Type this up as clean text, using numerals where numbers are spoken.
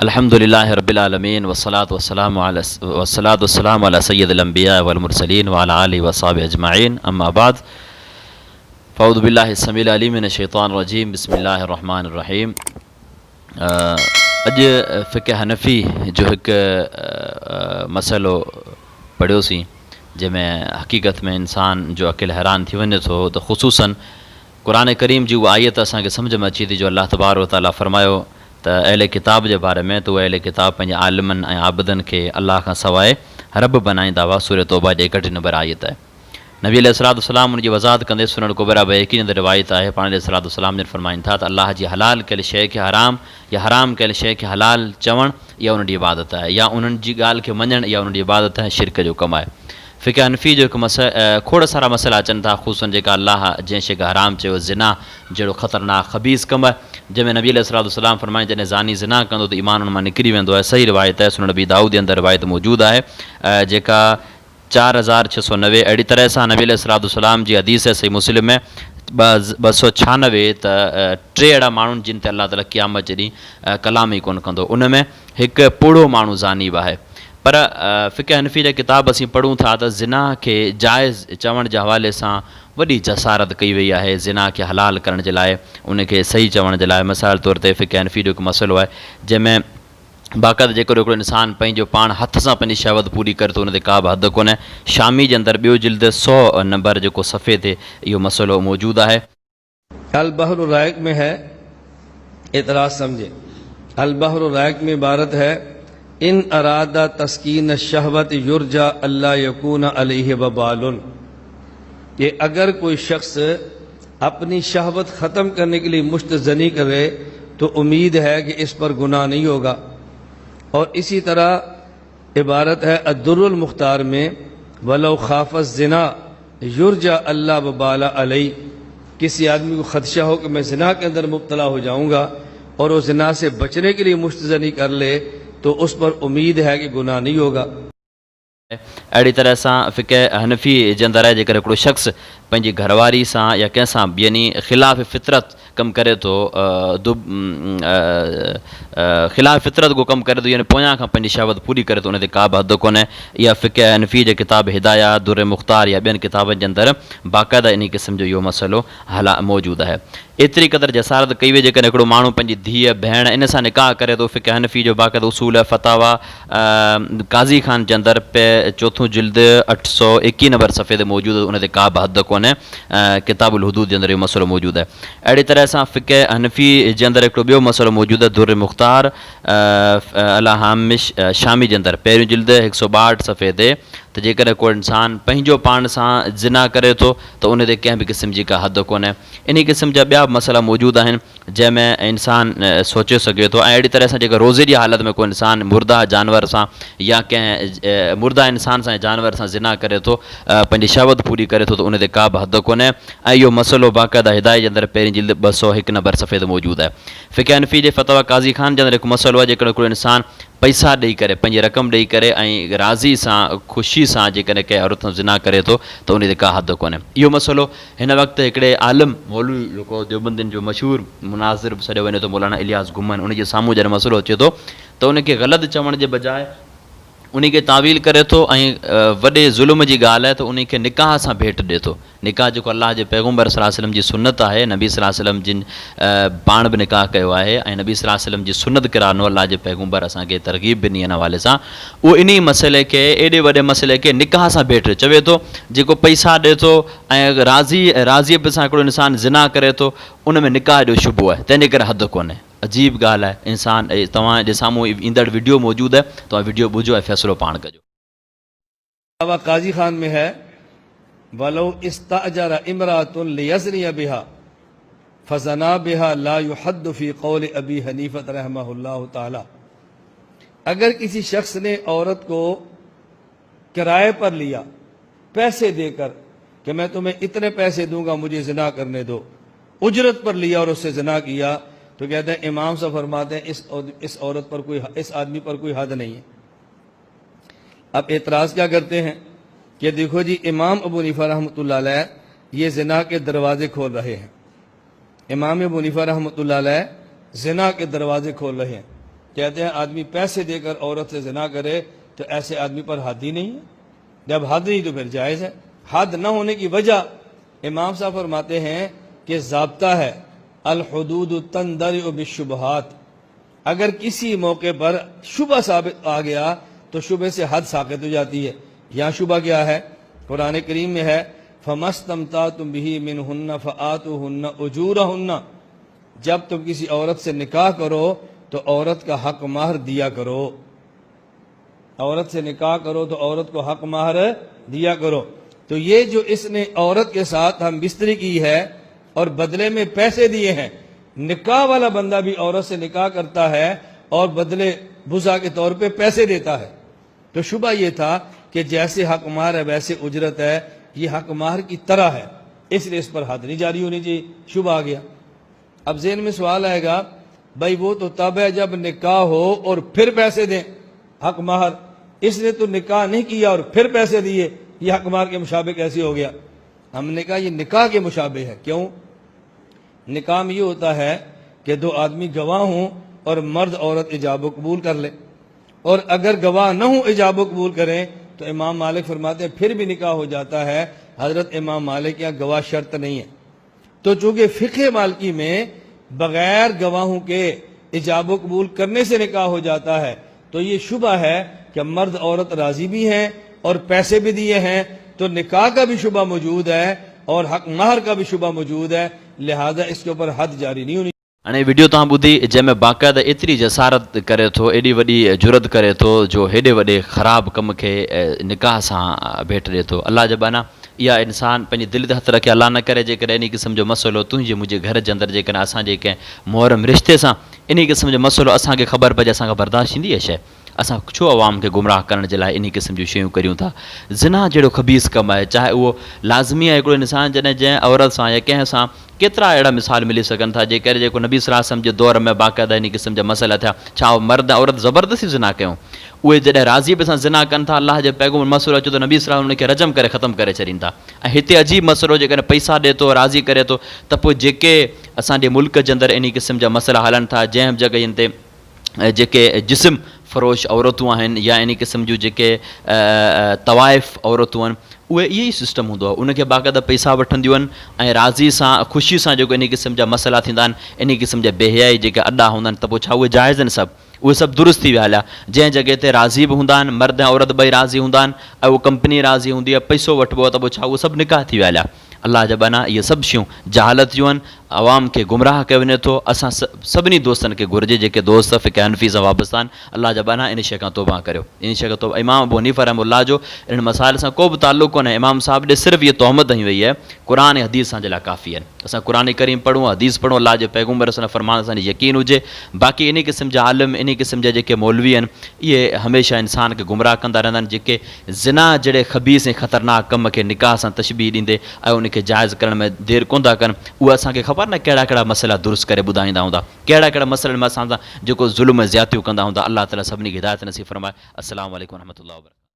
अल्हम्दुलिल्लाहि रब्बिल आलमीन वस्सलातु वस्सलामु अला सय्यिदिल अंबिया वल मुरसलीन व अला आलिहि व सहबिहि अजमाइन अम्मा बाद फ़अऊज़ु बिल्लाहि समील अलीम मिनश शैतानिर रजीम बिस्मिल्लाहिर रहमानिर रहीम। अॼु फ़िक़्ह हनफ़ी जो हिकु मसइलो पढ़ियोसीं जंहिंमें हक़ीक़त में इंसान जो अक़िल हैरान थी वञे थो त ख़ुसूसन क़ुरान करीम जी उहा आयत असांखे सम्झ में अचे थी जो अल्लाह तबारक व तआला फ़रमायो त अहले किताब जे बारे में त उहे अहले किताब पंहिंजे आलिमनि ऐं आबिदनि खे अल्लाह खां सवाइ रब बनाईंदा हुआ। सूरह तौबा जे 61 नंबर आयत आहे। नबी अलैहिस्सलाम उन जी वज़ाहत कंदे सुनन कुबरा बि यकीन रिवायत आहे। पाण अलैहिस्सलाम जन फरमाइनि था त अल्लाह जी हलाल कयल शइ खे हराम या हराम कयल शइ खे हलाल चवणु इहा उन जी इबादत आहे, या उन्हनि जी ॻाल्हि खे मञणु इहा उन जी इबादत आहे, शिरक जो कमु आहे। फ़िक़्ह हनफ़ी जो हिकु खोड़ सारा मसइला अचनि था, ख़ुसूसन जेका अल्लाह जंहिं शइ खे हराम चयो ज़िना जहिड़ो ख़तरनाक ख़बीस कमु आहे, जंहिंमें नबी अलैहिस्सलाम फरमाइनि जॾहिं ज़ानी ज़िना कंदो त ईमान उन मां निकिरी वेंदो आहे। सही रिवायत आहे, सुनन नबी दाऊद जे अंदरि रिवायत मौजूदु आहे जेका 4690। अहिड़ी तरह सां नबी अलैहिस्सलाम जी हदीस आहे सही मुस्लिम में 296 त टे अहिड़ा माण्हुनि जिन ते अल्लाह ताला क़यामत जे ॾींहुं कलाम ई कोन कंदो। उन में हिकु पोड़ो माण्हू ज़ानी बि आहे। पर फ़िक़्ह हनफ़ी जा किताब असीं पढ़ूं था त ज़िना खे जाइज़ चवण जे हवाले सां वॾी जसारत कई वई आहे। ज़िना खे हलाल करण जे लाइ, उनखे सही चवण जे लाइ मिसाल तौर ते फ़िक़्ह हनफ़ी जो हिकु मसइलो आहे जंहिंमें बाक़ाइदा जेकॾहिं हिकिड़ो इंसानु पंहिंजो पाण हथ सां पंहिंजी शहवत पूरी करे थो उन ते का बि हद कोन्हे। शामी जे अंदरि ॿियो जिल्द 100 नंबर जेको सफ़े ते इहो मसइलो मौजूदु आहे। अल बहर राइक में है, एतराज़ समझे। अल बहर राइक में इबारत है इन अरादा तस्कीन शहवत युरजा अल्लाह यकून अलैहि वबालुन। ये अगर कोई शख्स अपनी शहवत ख़त्म करने के लिए मुश्तज़नी करे तो उम्मीद है कि इस पर गुनाह नहीं होगा। और इसी तरह इबारत है अद्दुर्रुल मुख्तार में वलो खाफ़स ज़िना युरजा अल्लाह वबाला अलैहि। किसी आदमी को खदशा हो कि मैं ज़िना के अंदर मुब्तला हो जाऊंगा और वो ज़िना से बचने के लिए मुश्तज़नी कर ले तो उस पर उम्मीद है कि गुनाह नहीं होगा। अहिड़ी तरह सां फ़िक़्ह हनफ़ी जे अंदरि आहे जेकर हिकिड़ो शख़्स पंहिंजी घरवारी सां या कंहिंसां यानी ख़िलाफ़ फितरत कमु करे थो, ख़िलाफ़ फितरत को कमु करे थो, यानी पोयां खां पंहिंजी शहवत पूरी करे थो, उन ते का बि हद कोन्हे। इहा फ़िक़्ह हनफ़ी जे किताब हिदाया दुर मुख़्तार या ॿियनि किताबनि जे अंदरि बाक़ाइदा इन क़िस्म जो इहो मसइलो मौजूदु आहे। एतिरी क़दुरु जसारत कई वई जेकॾहिं हिकिड़ो माण्हू पंहिंजी धीअ भेण इन सां निकाह करे थो। फ़िक़्ह हनफ़ी जो बाक़ाइदा उसूल फतावा काज़ी ख़ान जे अंदरि चोथों जिल्द 821 नंबर सफ़े ते मौजूदु, उन ते का बि हद कोन्हे। किताबुल हुदूद जे अंदरि इहो मसइलो मौजूदु आहे। अहिड़ी तरह सां फ़िक़्ह हनफ़ी जे अंदरि हिकिड़ो ॿियो मसइलो मौजूदु आहे दुर मुख़्तार अला हामिश शामी जे अंदरि पहिरियों जिल्द 162 सफ़े ते त जेकॾहिं को इंसानु पंहिंजो पाण सां ज़िना करे थो त उन ते कंहिं बि क़िस्म जी का हद कोन्हे। इन क़िस्म जा ॿिया मसइला मौजूदु आहिनि जंहिंमें इंसानु सोचे सघे थो। ऐं अहिड़ी तरह सां जेका रोज़े जी हालत में को इंसानु मुर्दा जानवर सां या कंहिं मुर्दा इंसान सां जानवर सां ज़िना करे थो, पंहिंजी शहवत पूरी करे थो, त उन ते का बि हद कोन्हे। ऐं इहो मसइलो बाक़ाइदा हिदायत जे अंदरि पहिरीं जिल्द 201 नंबर सफ़े ते मौजूदु आहे। फ़िक़्ह हनफ़ी जे फतवा काज़ी ख़ान जे अंदरि हिकु मसइलो आहे जेकॾहिं हिकिड़ो इंसानु पैसा ॾेई करे, पंहिंजी रक़म ॾेई करे ऐं राज़ी सां ख़ुशी सां जेकॾहिं कंहिं औरत सां ज़िना करे थो त उन ते का हद कोन्हे। इहो मसइलो हिन वक़्तु हिकिड़े आलिम मौलवी जेको देवबंदियुनि जो मशहूरु मुनाज़िर बि सॾियो वञे थो, मौलाना इलियास घुमन, उन जे साम्हूं जॾहिं मसइलो अचे थो त उनखे ग़लति चवण जे बजाए उन खे तावील करे थो ऐं वॾे ज़ुल्म जी ॻाल्हि आहे त उन खे निकाह सां भेट ॾिए थो। निकाह जेको अल्लाह जे पैगम्बर सल्लल्लाहु अलैहि वसल्लम जी सुन्नत आहे, नबी सल्लल्लाहु अलैहि वसल्लम जिन पाण बि निकाह कयो आहे ऐं नबी सल्लल्लाहु अलैहि वसल्लम जी सुन्नत किरानो अल्लाह जे पैगम्बर असांखे तरग़ीब ॾिनी इन हवाले सां। उहो इन मसइले खे, एॾे वॾे मसइले खे निकाह सां भेट चवे थो। जेको पैसा ॾिए थो ऐं राज़ीअ सां हिकिड़ो इंसानु ज़िना करे थो, उन में निकाह जो शुबो आहे, तंहिंजे करे हद कोन्हे। अजीब ॻाल्हि आहे। इंसान तव्हां जे साम्हूं ईंदड़ वीडियो मौजूदु आहे, तव्हां वीडियो ॿुधो ऐं फ़ैसिलो पाण कजो। काज़ी खान में है वलो इस्ताजरा इमरातुन लियज़नी बिहा फज़ना बिहा ला युहद्दु फी क़ौल अबी हनीफत रहमहुल्लाह ताला। अगर किसी शख्स ने औरत को किराए पर लिया, पैसे देकर कि मैं तुम्हें इतने पैसे दूंगा मुझे ज़िना करने दो, उजरत पर लिया और उससे ज़िना किया, तो कहते हैं इमाम साहब फरमाते हैं इस औरत पर कोई, इस आदमी पर कोई हद नहीं है। अब एतराज़ क्या करते हैं कि देखो जी इमाम अबू हनीफा रहमतुल्लाह अलैह ये ज़िना के दरवाजे खोल रहे हैं। इमाम अबू हनीफा रहमतुल्लाह अलैह ज़िना के दरवाजे खोल रहे हैं। कहते हैं आदमी पैसे देकर औरत से जना करे तो ऐसे आदमी पर हद ही नहीं है, जब हद नहीं तो फिर जायज़ है। हद न होने की वजह इमाम साहब फरमाते हैं कि ज़ाब्ता है अल हुदूद तंदरिउ बिश्शुबहात, अगर किसी मौके पर शुबह साबित आ गया तो शुबह से हद साबित हो जाती है। यहाँ शुबह क्या है? कुरान करीम में है फमस्तमतातुम बिही मिनहुन्ना फआतुहुन्ना उजूरहुन्ना, जब तुम किसी औरत से निकाह करो तो औरत का हक महर दिया करो। औरत से निकाह करो तो औरत को हक महर दिया करो। तो ये जो इसने औरत के साथ हम बिस्तरी की है और बदले में पैसे दिए हैं, निकाह वाला बंदा भी औरत से निकाह करता है और बदले बुज़ा के तौर पे पैसे देता है। तो शुबह ये था कि जैसे हक महर है वैसे उजरत है, ये हक महर की तरह है, इसलिए इस पर हद नहीं जारी होनी चाहिए। शुबह आ गया। अब ज़हन में सवाल आएगा, भाई वो तो तब है जब निकाह हो और फिर पैसे दें हक महर, इसने तो निकाह नहीं किया और फिर पैसे दिए, ये हक महर के मुशाबे कैसे हो गया? हमने कहा ये निकाह के मुशाबे है। क्यों? निकाह में ये होता है कि दो आदमी गवाह हों और मर्द औरत इजाब कबूल कर ले, और अगर गवाह न हो इजाब कबूल करें तो इमाम मालिक फरमाते हैं फिर भी निकाह हो जाता है। हजरत इमाम मालिक यहाँ गवाह शर्त नहीं है। तो चूंकि फ़िक़्ह मालिकी में बगैर गवाहों के इजाब कबूल करने से निकाह हो जाता है, तो ये शुबह है कि मर्द औरत राजी भी हैं और पैसे भी दिए हैं, तो निकाह का भी शुबह मौजूद है और हक महर का भी शुबह मौजूद है, लिहाजा इसके ऊपर हद जारी नहीं होनी। हाणे वीडियो तव्हां ॿुधी जंहिंमें बाक़ाइदा एतिरी जसारत करे थो, एॾी वॾी जुरत करे थो, जो हेॾे वॾे ख़राब कम खे निकाह सां भेट ॾिए थो। अलाह जबाना इहा इंसान पंहिंजी दिलि ते हथु रखे, अलाह न करे जेकॾहिं इन क़िस्म जो मसइलो तुंहिंजे मुंहिंजे घर जे अंदरि जेकॾहिं असांजे कंहिं मुहरम रिश्ते सां इन क़िस्म जो मसइलो असांखे ख़बर पइजे, असांखां बर्दाश्त थींदी आहे शइ? असां छो आवाम खे गुमराह करण जे लाइ इन क़िस्म जूं शयूं करियूं था? ज़िना जहिड़ो ख़बीस कमु आहे, चाहे उहो लाज़मी आहे हिकिड़ो इंसान जॾहिं जंहिं औरत सां या कंहिं सां, केतिरा अहिड़ा मिसाल मिली सघनि था जेकर जेको नबी सल्लल्लाहु अलैहि वसल्लम जे दौर में बाक़ाइदा इन क़िस्म जा मसइला थिया। छा मर्द औरत ज़बरदस्ती ज़िना कयूं? उहे जॾहिं राज़ी बि सां ज़िना कनि था, अलाह जे पैगम्बर मसइलो अचे थो नबी सल्लल्लाहु अलैहि वसल्लम उनखे रजम करे ख़तमु करे छॾीनि था। ऐं हिते अजीब मसइलो जेकॾहिं पैसा ॾिए थो, राज़ी करे थो, त पोइ जेके असांजे मुल्क जे अंदरि इन क़िस्म जा मसइला हलनि था, जंहिं जॻहियुनि ते जेके जिस्म फ़रोश औरतूं आहिनि या इन क़िस्म जूं जेके तवाइफ़ औरतूं आहिनि, उहे इहो ई सिस्टम हूंदो आहे। उनखे बाक़ाइदा पैसा वठंदियूं आहिनि ऐं राज़ी सां ख़ुशी सां जेको इन क़िस्म जा मसइला थींदा आहिनि, इन क़िस्म जा बेहयाई जेके अॾा हूंदा आहिनि, त पोइ छा उहे जाइज़ आहिनि? सभु उहे सभु दुरुस्त थी विया हलिया। जंहिं जॻह ते राज़ी बि हूंदा आहिनि, मर्द ऐं औरत ॿई राज़ी हूंदा आहिनि ऐं उहा कंपनी राज़ी हूंदी आहे, पैसो वठिबो आहे, त पोइ छा उहे सभु निकाह थी विया हलिया? अलाह जबाना इहे सभु शयूं जहालत जूं आहिनि, आवाम खे गुमराह कयो वञे थो। असां सभिनी दोस्तनि खे घुरिजे, जेके दोस्त फ़िक़्ह हनफ़ी सां वाबस्ता आहिनि, अलाह जबाना इन शइ खां तौबा करियो, इन शइ खां तौबा। इमाम अबू हनीफ़ा रहमतुल्लाह जो इन मसाइल सां को बि ताल्लुक़ कोन्हे। इमाम साहब ॾे सिर्फ़ु इहा तहमत हई वई आहे, क़ुरान ऐं हदीस असांजे लाइ काफ़ी आहिनि। असां क़ुरान करीम पढ़ूं, हदीस पढ़ूं, अलाह जे पैगम्बर असां फ़रमान असांजी यकीन हुजे। बाक़ी इन क़िस्म जा आलिम, इन क़िस्म जा जेके मौलवी आहिनि, इहे हमेशह इंसान खे गुमराह कंदा रहंदा आहिनि, जेके ज़िना जहिड़े ख़बीस ऐं ख़तरनाक कम खे निकाह सां तशबीह ॾींदे ऐं उनखे जाइज़ करण में देरि कोन था कनि। उहे असांखे ख़बर न कहिड़ा कहिड़ा मसइला दुरुस्त करे ॿुधाईंदा हूंदा, कहिड़ा कहिड़ा मसइलनि में असां सां जेको ज़ुल्म ज़्यादतियूं कंदा हूंदा। अलाह ताला सभिनी खे हिदायत नसीब फ़रमाए। अस्सलामु अलैकुम वरहमतुल्लाहि वबरकातुहू।